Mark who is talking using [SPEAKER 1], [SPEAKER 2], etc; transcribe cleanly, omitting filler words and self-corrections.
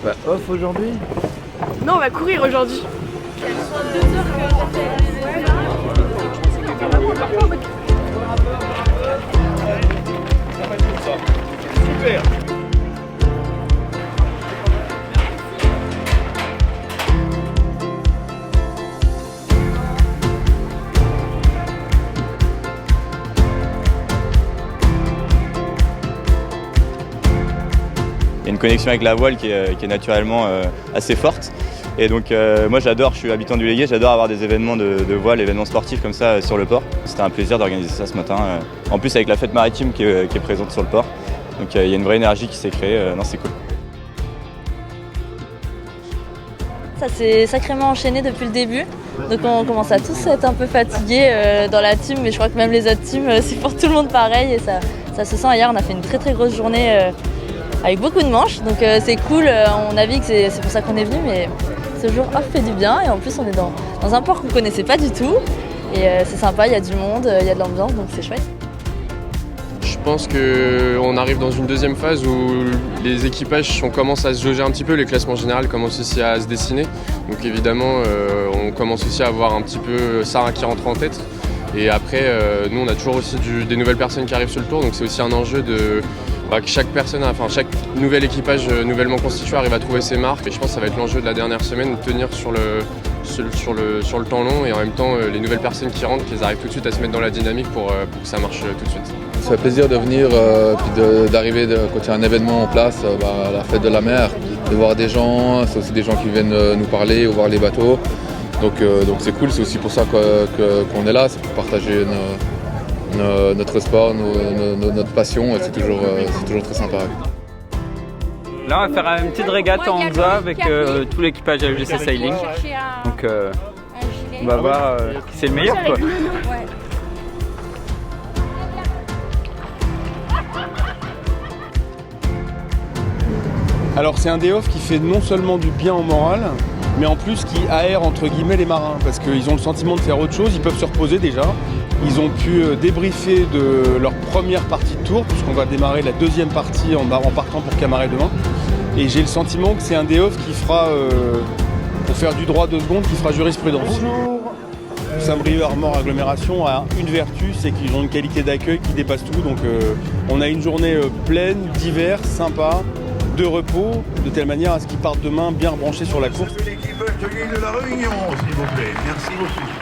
[SPEAKER 1] Bah off aujourd'hui.
[SPEAKER 2] Non, on va courir aujourd'hui.
[SPEAKER 3] Super.
[SPEAKER 4] Il y a une connexion avec la voile qui est naturellement assez forte. Et donc moi j'adore, je suis habitant du Légué, j'adore avoir des événements de voile, événements sportifs comme ça sur le port. C'était un plaisir d'organiser ça ce matin. En plus avec la fête maritime qui est présente sur le port. Donc il y a une vraie énergie qui s'est créée, non c'est cool.
[SPEAKER 5] Ça s'est sacrément enchaîné depuis le début. Donc on commence à tous être un peu fatigués dans la team, mais je crois que même les autres teams, c'est pour tout le monde pareil. Et ça se sent. Hier on a fait une très grosse journée avec beaucoup de manches, donc c'est cool, on navigue, c'est pour ça qu'on est venu, mais ce jour off fait du bien et en plus on est dans un port qu'on ne connaissait pas du tout et c'est sympa, il y a du monde, il y a de l'ambiance, donc c'est chouette.
[SPEAKER 6] Je pense qu'on arrive dans une deuxième phase où les équipages, on commence à se jauger un petit peu, les classements généraux commencent aussi à se dessiner, donc évidemment on commence aussi à voir un petit peu Sarah qui rentre en tête. Et après, nous on a toujours aussi des nouvelles personnes qui arrivent sur le tour, donc c'est aussi un enjeu que chaque personne, chaque nouvel équipage nouvellement constitué arrive à trouver ses marques. Et je pense que ça va être l'enjeu de la dernière semaine, de tenir sur le temps long et en même temps les nouvelles personnes qui rentrent, qu'elles arrivent tout de suite à se mettre dans la dynamique pour que ça marche tout de suite.
[SPEAKER 1] Ça fait plaisir de venir puis d'arriver quand il y a un événement en place, à la fête de la mer, de voir des gens, c'est aussi des gens qui viennent nous parler ou voir les bateaux. Donc c'est cool, c'est aussi pour ça qu'on est là, c'est pour partager notre sport, notre passion, et c'est toujours très sympa.
[SPEAKER 7] Là on va faire une petite régate en Hansa avec tout l'équipage LGC Sailing. Donc on va voir qui c'est le meilleur quoi.
[SPEAKER 3] Alors c'est un day off qui fait non seulement du bien au moral, mais en plus qui aère entre guillemets les marins, parce qu'ils ont le sentiment de faire autre chose, ils peuvent se reposer déjà. Ils ont pu débriefer de leur première partie de tour, puisqu'on va démarrer la deuxième partie en partant pour Camaret demain. Et j'ai le sentiment que c'est un day off qui fera, pour faire du droit 2 secondes, qui fera jurisprudence. Bonjour. Saint-Brieuc Armor Agglomération a une vertu, c'est qu'ils ont une qualité d'accueil qui dépasse tout. Donc on a une journée pleine, d'hiver, sympa, de repos, de telle manière à ce qu'ils partent demain bien rebranchés sur la course.
[SPEAKER 8] L'équipe de la Réunion, s'il vous plaît. Merci beaucoup.